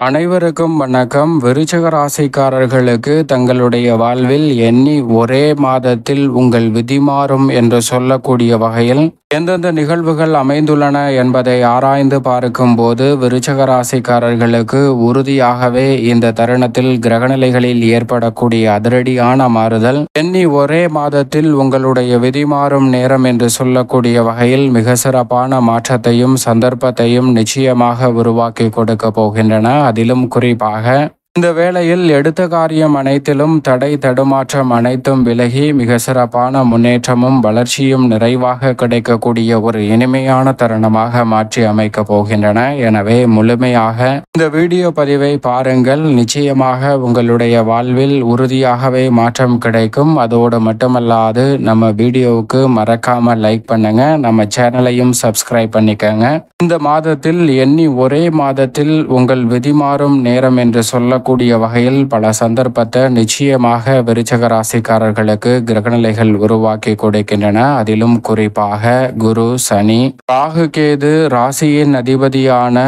அனைவருக்கும் வணக்கம். விருச்சிக ராசிக்காரர்களுக்கு தங்களுடைய வாழ்வில் எண்ணி ஒரே மாதத்தில் உங்கள் விதி மாறும் என்று சொல்லக்கூடிய வகையில் எந்தெந்த நிகழ்வுகள் அமைந்துள்ளன என்பதை ஆராய்ந்து பார்க்கும்போது விருச்சிக ராசிக்காரர்களுக்கு உறுதியாகவே இந்த தருணத்தில் கிரகநிலைகளில் ஏற்படக்கூடிய அதிரடியான மாறுதல் எண்ணி ஒரே மாதத்தில் உங்களுடைய விதி மாறும் நேரம் என்று சொல்லக்கூடிய வகையில் மிக சிறப்பான மாற்றத்தையும் சந்தர்ப்பத்தையும் நிச்சயமாக உருவாக்கி கொடுக்க போகின்றன. அதிலும் குறிப்பாக இந்த வேளையில் எடுத்த காரியம் அனைத்திலும் தடை தடுமாற்றம் அனைத்தும் விலகி மிக சிறப்பான முன்னேற்றமும் வளர்ச்சியும் நிறைவாக கிடைக்கக்கூடிய ஒரு இனிமையான தருணமாக மாற்றி அமைக்க போகின்றன. எனவே முழுமையாக இந்த வீடியோ பதிவை பாருங்கள். நிச்சயமாக உங்களுடைய வாழ்வில் உறுதியாகவே மாற்றம் கிடைக்கும். அதோடு மட்டுமல்லாது நம்ம வீடியோவுக்கு மறக்காம லைக் பண்ணுங்க, நம்ம சேனலையும் சப்ஸ்கிரைப் பண்ணிக்கங்க. இந்த மாதத்தில் எண்ணி ஒரே மாதத்தில் உங்கள் விதி மாறும் நேரம் என்று சொல்லக்கூடிய வகையில் பல சந்தர்ப்பத்தை நிச்சயமாக விருச்சிக ராசிக்காரர்களுக்கு கிரகநிலைகள் உருவாக்கி கொடுக்கின்றன. அதிலும் குறிப்பாக குரு, சனி, ராகு, கேது, ராசியின் அதிபதியான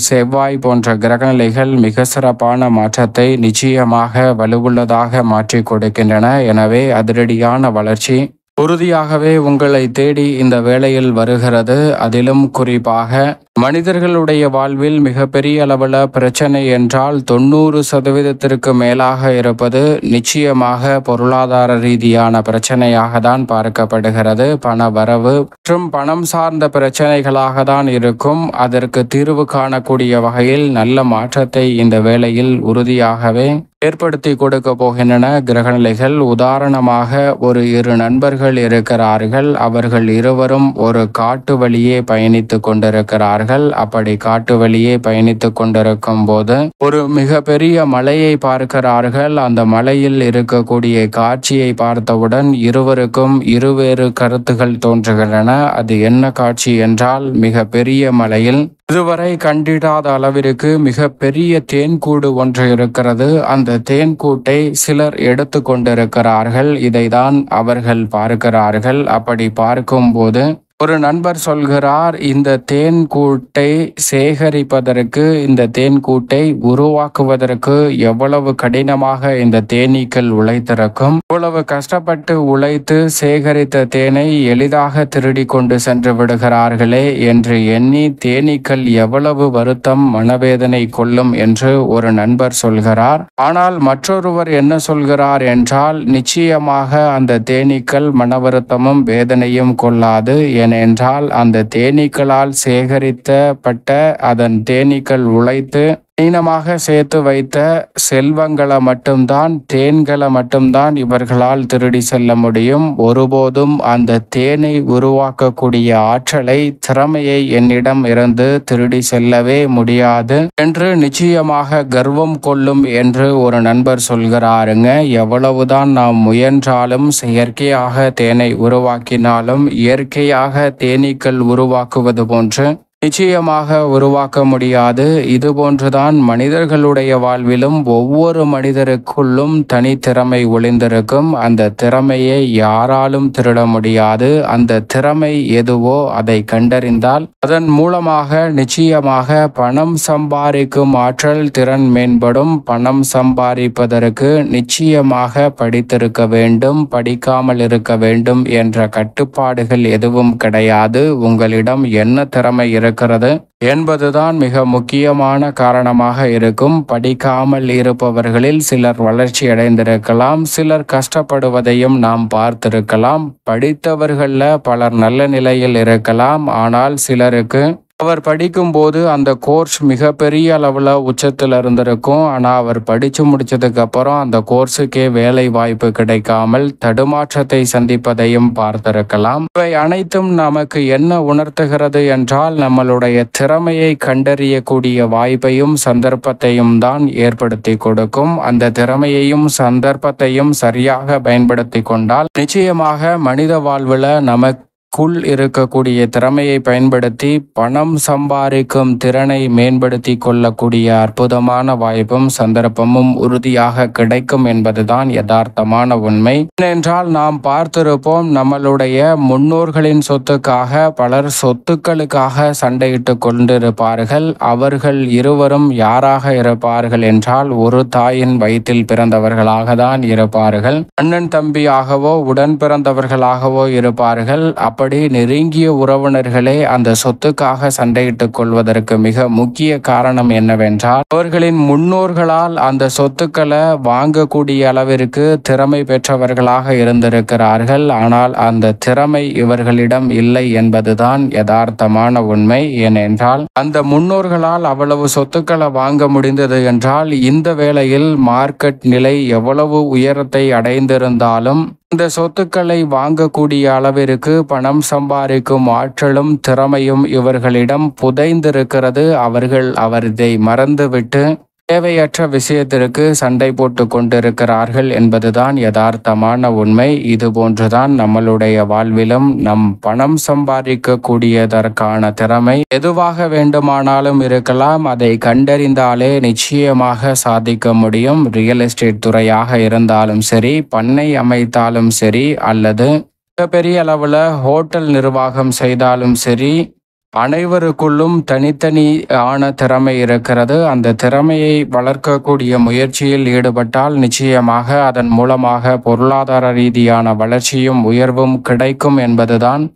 செவ்வாய் போன்ற கிரகநிலைகள் மிக சிறப்பான மாற்றத்தை நிச்சயமாக வலுவுள்ளதாக மாற்றி கொடுக்கின்றன. எனவே அதிரடியான வளர்ச்சி உறுதியாகவே உங்களை தேடி இந்த வேளையில் வருகிறது. அதிலும் குறிப்பாக மனிதர்களுடைய வாழ்வில் மிகப்பெரிய அளவில் பிரச்சனை என்றால் 90% மேலாக இருப்பது நிச்சயமாக பொருளாதார ரீதியான பிரச்சனையாக தான் பார்க்கப்படுகிறது. பண வரவு மற்றும் பணம் சார்ந்த பிரச்சனைகளாக தான் இருக்கும். அதற்கு தீர்வு காணக்கூடிய வகையில் நல்ல மாற்றத்தை இந்த வேளையில் உறுதியாகவே ஏற்படுத்தி கொடுக்க போகின்றன கிரகநிலைகள். உதாரணமாக ஒரு இரு நண்பர்கள் இருக்கிறார்கள். அவர்கள் இருவரும் ஒரு காட்டு வழியே பயணித்து கொண்டிருக்கிறார்கள். அப்படி காட்டு வழியே பயணித்து கொண்டிருக்கும் போது ஒரு மிக பெரிய மலையை பார்க்கிறார்கள். அந்த மலையில் இருக்கக்கூடிய காட்சியை பார்த்தவுடன் இருவருக்கும் இருவேறு கருத்துகள் தோன்றுகின்றன. அது என்ன காட்சி என்றால், மிக பெரிய மலையில் இதுவரை கண்டிடாத அளவிற்கு மிக பெரிய தேன்கூடு ஒன்று இருக்கிறது. அந்த தேன்கூட்டை சிலர் எடுத்து கொண்டிருக்கிறார்கள். இதைதான் அவர்கள் பார்க்கிறார்கள். அப்படி பார்க்கும்போது ஒரு நண்பர் சொல்கிறார், இந்த தேன்கூட்டை சேகரிப்பதற்கு, இந்த தேன்கூட்டை உருவாக்குவதற்கு எவ்வளவு கடினமாக இந்த தேனீக்கள் உழைத்திருக்கும். இவ்வளவு கஷ்டப்பட்டு உழைத்து சேகரித்த தேனை எளிதாக திருடி கொண்டு சென்று விடுகிறார்களே என்று எண்ணி தேனீக்கள் எவ்வளவு வருத்தம் மனவேதனை கொள்ளும் என்று ஒரு நண்பர் சொல்கிறார். ஆனால் மற்றொருவர் என்ன சொல்கிறார் என்றால், நிச்சயமாக அந்த தேனீக்கள் மன வருத்தமும் வேதனையும் கொள்ளாது. ஏனென்றால் அந்த தேனீக்களால் சேகரிக்கப்பட்ட அதன் தேனீக்கள் உழைத்து கடினமாக சேர்த்து வைத்த செல்வங்களை மட்டும்தான், தேன்களை மட்டும்தான் இவர்களால் திருடி செல்ல முடியும். ஒருபோதும் அந்த தேனை உருவாக்கக்கூடிய ஆற்றலை, திறமையை என்னிடம் இருந்து திருடி செல்லவே முடியாது என்று நிச்சயமாக கர்வம் கொள்ளும் என்று ஒரு நண்பர் சொல்கிறாருங்க. எவ்வளவுதான் நாம் முயன்றாலும், செயற்கையாக தேனை உருவாக்கினாலும் இயற்கையாக தேனீக்கள் உருவாக்குவது போன்று நிச்சயமாக உருவாக்க முடியாது. இதுபோன்றுதான் மனிதர்களுடைய வாழ்விலும் ஒவ்வொரு மனிதருக்குள்ளும் தனித்திறமை ஒளிந்திருக்கும். அந்த திறமையை யாராலும் திருட முடியாது. அந்த திறமை எதுவோ அதை கண்டறிந்தால் அதன் மூலமாக நிச்சயமாக பணம் சம்பாதிக்கும் ஆற்றல், திறன் மேம்படும். பணம் சம்பாதிப்பதற்கு நிச்சயமாக படித்திருக்க வேண்டும், படிக்காமல் இருக்க வேண்டும் என்ற கட்டுப்பாடுகள் எதுவும் கிடையாது. உங்களிடம் என்ன திறமை இருக்கிறது என்பதுதான் மிக முக்கியமான காரணமாக இருக்கும். படிக்காமல் இருப்பவர்களில் சிலர் வளர்ச்சி அடைந்திருக்கலாம், சிலர் கஷ்டப்படுவதையும் நாம் பார்த்திருக்கலாம். படித்தவர்கள்ல பலர் நல்ல நிலையில் இருக்கலாம். ஆனால் சிலருக்கு அவர் படிக்கும்போது அந்த கோர்ஸ் மிகப்பெரிய அளவில் உச்சத்தில் இருந்திருக்கும். ஆனால் அவர் படித்து முடிச்சதுக்கு அப்புறம் அந்த கோர்ஸுக்கே வேலை வாய்ப்பு கிடைக்காமல் தடுமாற்றத்தை சந்திப்பதையும் பார்த்திருக்கலாம். இவை அனைத்தும் நமக்கு என்ன உணர்த்துகிறது என்றால், நம்மளுடைய திறமையை கண்டறியக்கூடிய வாய்ப்பையும் சந்தர்ப்பத்தையும் தான் ஏற்படுத்தி கொடுக்கும். அந்த திறமையையும் சந்தர்ப்பத்தையும் சரியாக பயன்படுத்தி கொண்டால் நிச்சயமாக மனித வாழ்வில் நமக்கு இருக்கக்கூடிய திறமையை பயன்படுத்தி பணம் சம்பாதிக்கும் திறனை மேம்படுத்தி கொள்ளக்கூடிய அற்புதமான வாய்ப்பும் சந்தர்ப்பமும் உறுதியாக கிடைக்கும் என்பதுதான் யதார்த்தமான உண்மை. ஏனென்றால் நாம் பார்த்திருப்போம், நம்மளுடைய முன்னோர்களின் சொத்துக்காக பலர் சொத்துக்களுக்காக சண்டையிட்டு கொண்டிருப்பார்கள். அவர்கள் இருவரும் யாராக இருப்பார்கள் என்றால் ஒரு தாயின் வயிற்றில் பிறந்தவர்களாக தான் இருப்பார்கள். அண்ணன் தம்பியாகவோ உடன் பிறந்தவர்களாகவோ இருப்பார்கள். அப்படி நெருங்கிய உறவினர்களே அந்த சொத்துக்காக சண்டையிட்டுக் கொள்வதற்கு மிக முக்கிய காரணம் என்னவென்றால், அவர்களின் முன்னோர்களால் அந்த சொத்துக்களை வாங்கக்கூடிய அளவிற்கு திறமை பெற்றவர்களாக இருந்திருக்கிறார்கள். ஆனால் அந்த திறமை இவர்களிடம் இல்லை என்பதுதான் யதார்த்தமான உண்மை. ஏனென்றால் அந்த முன்னோர்களால் அவ்வளவு சொத்துக்களை வாங்க முடிந்தது என்றால், இந்த வேளையில் மார்க்கெட் நிலை எவ்வளவு உயரத்தை அடைந்திருந்தாலும் இந்த சொத்துக்களை வாங்கக்கூடிய அளவிற்கு பணம் சம்பாதிக்கும் ஆற்றலும் திறமையும் இவர்களிடம் புதைந்திருக்கிறது. அவர் இதை மறந்துவிட்டு தேவையற்ற விஷயத்திற்கு சண்டை போட்டு கொண்டிருக்கிறார்கள் என்பதுதான் யதார்த்தமான உண்மை. இது போன்றுதான் நம்மளுடைய வாழ்விலும் நம் பணம் சம்பாதிக்கக்கூடியதற்கான திறமை எதுவாக வேண்டுமானாலும் இருக்கலாம். அதை கண்டறிந்தாலே நிச்சயமாக சாதிக்க முடியும். ரியல் எஸ்டேட் துறையாக இருந்தாலும் சரி, பண்ணை அமைத்தாலும் சரி, அல்லது மிகப்பெரிய அளவில் ஹோட்டல் நிர்வாகம் செய்தாலும் சரி, அனைவருக்குள்ளும் தனித்தனி திறமை இருக்கிறது. அந்த திறமையை வளர்க்கக்கூடிய முயற்சியில் ஈடுபட்டால் நிச்சயமாக அதன் மூலமாக பொருளாதார ரீதியான வளர்ச்சியும் உயர்வும் கிடைக்கும் என்பதுதான்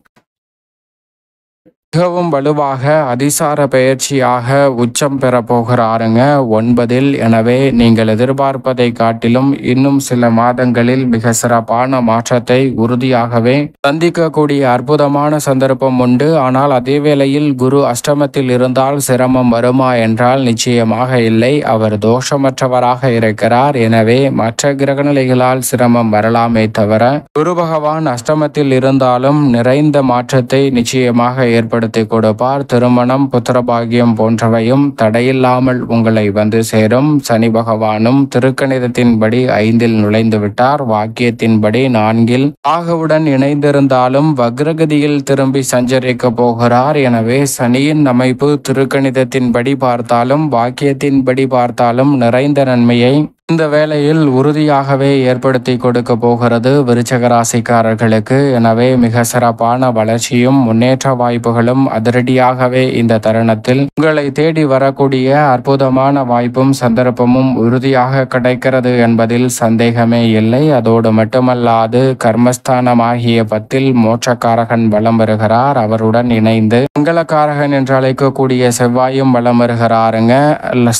மிகவும் வலுவாக அதிசார பயிற்சியாக உச்சம் பெற போகிறாருங்க 9. எனவே நீங்கள் எதிர்பார்ப்பதை காட்டிலும் இன்னும் சில மாதங்களில் மிக சிறப்பான மாற்றத்தை உறுதியாகவே சந்திக்கக்கூடிய அற்புதமான சந்தர்ப்பம் உண்டு. ஆனால் அதே வேளையில் குரு அஷ்டமத்தில் இருந்தால் சிரமம் வருமா என்றால் நிச்சயமாக இல்லை. அவர் தோஷமற்றவராக இருக்கிறார். எனவே மற்ற கிரகநிலைகளால் சிரமம் வரலாமே தவிர, குரு பகவான் அஷ்டமத்தில் இருந்தாலும் நிறைந்த மாற்றத்தை நிச்சயமாக ஏற்படுத்தி கொடுப்பார். திருமணம், புத்திரபாகியம் போன்றவையும் தடையில்லாமல் உங்களை வந்து சேரும். சனி பகவானும் திருக்கணிதத்தின்படி 5இல் நுழைந்து விட்டார். வாக்கியத்தின்படி 4இல் ராகுவுடன் இணைந்திருந்தாலும் வக்ரகதியில் திரும்பி சஞ்சரிக்க போகிறார். எனவே சனியின் அமைப்பு திருக்கணிதத்தின்படி பார்த்தாலும் வாக்கியத்தின்படி பார்த்தாலும் நிறைந்த நன்மையை இந்த வேளையில் உறுதியாகவே ஏற்படுத்தி கொடுக்க போகிறது விருச்சிக ராசிக்காரர்களுக்கு. எனவே மிக சிறப்பான வளர்ச்சியும் முன்னேற்ற வாய்ப்புகளும் அதிரடியாகவே இந்த தருணத்தில் உங்களை தேடி வரக்கூடிய அற்புதமான வாய்ப்பும் சந்தர்ப்பமும் உறுதியாக கிடைக்கிறது என்பதில் சந்தேகமே இல்லை. அதோடு மட்டுமல்லாது கர்மஸ்தானமாகிய 10இல் மோட்சக்காரகன் வலம் வருகிறார். அவருடன் இணைந்து மங்களக்காரகன் என்று அழைக்கக்கூடிய செவ்வாயும் வலம் வருகிறாருங்க.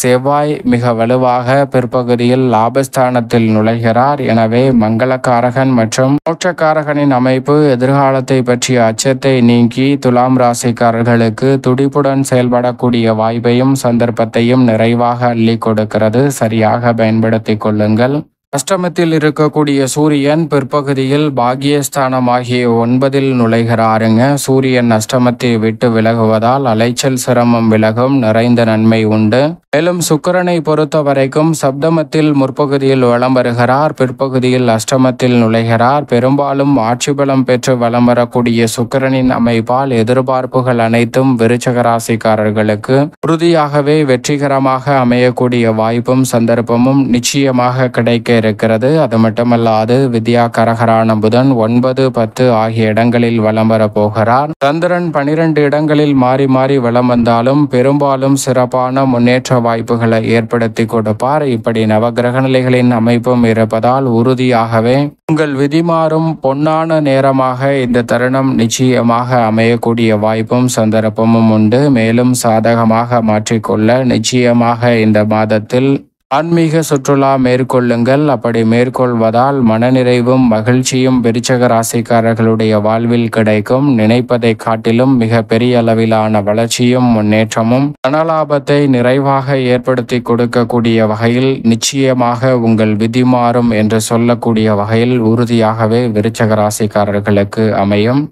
செவ்வாய் மிக வலுவாக பிற்பகுதியில் லாபஸ்தானத்தில் நுழைகிறார். எனவே மங்களக்காரகன் மற்றும் மோட்சக்காரகனின் அமைப்பு எதிர்காலத்தை பற்றிய அச்சத்தை நீக்கி துலாம் ராசிக்காரர்களுக்கு துடிப்புடன் செயல்படக்கூடிய வாய்ப்பையும் சந்தர்ப்பத்தையும் நிறைவாக அள்ளி கொடுக்கிறது. சரியாக பயன்படுத்திக் கொள்ளுங்கள். அஷ்டமத்தில் இருக்கக்கூடிய சூரியன் பிற்பகுதியில் பாகியஸ்தானமாகிய 9இல் நுழைகிறாருங்க. சூரியன் அஷ்டமத்தை விட்டு விலகுவதால் அலைச்சல் சிரமம் விலகும். நிறைந்த நன்மை உண்டு. மேலும் சுக்கிரனை பொறுத்த வரைக்கும் சப்தமத்தில் முற்பகுதியில் வலம் வருகிறார். பிற்பகுதியில் அஷ்டமத்தில் நுழைகிறார். பெரும்பாலும் ஆட்சி பலம் பெற்று வலம் வரக்கூடிய சுக்கிரனின் அமைப்பால் எதிர்பார்ப்புகள் அனைத்தும் விருச்சிக ராசிக்காரர்களுக்கு உறுதியாகவே வெற்றிகரமாக அமையக்கூடிய வாய்ப்பும் சந்தர்ப்பமும் நிச்சயமாக கிடைக்க இருக்கிறது. அது மட்டுமல்லாது வித்யா கரகரான புதன் 9, 10 ஆகிய இடங்களில் வலம் வர போகிறார். சந்திரன் 12 இடங்களில் மாறி மாறி வலம் வந்தாலும் பெரும்பாலும் சிறப்பான முன்னேற்ற வாய்ப்புகளை ஏற்படுத்தி கொடுப்பார். இப்படி நவகிரக நிலைகளின் அமைப்பும் இருப்பதால் உறுதியாகவே உங்கள் விதி மாறும் பொன்னான நேரமாக இந்த தருணம் நிச்சயமாக அமையக்கூடிய வாய்ப்பும் சந்தர்ப்பமும் உண்டு. மேலும் சாதகமாக மாற்றிக்கொள்ள நிச்சயமாக இந்த மாதத்தில் ஆன்மீக சுற்றுலா மேற்கொள்ளுங்கள். அப்படி மேற்கொள்வதால் மனநிறைவும் மகிழ்ச்சியும் விருச்சிக ராசிக்காரர்களுடைய வாழ்வில் கிடைக்கும். நினைப்பதை காட்டிலும் மிக பெரிய அளவிலான வளர்ச்சியும் முன்னேற்றமும் தனலாபத்தை நிறைவாக ஏற்படுத்தி கொடுக்கக்கூடிய வகையில் நிச்சயமாக உங்கள் விதி மாறும் என்று சொல்லக்கூடிய வகையில் உறுதியாகவே விருச்சிக ராசிக்காரர்களுக்கு அமையும்.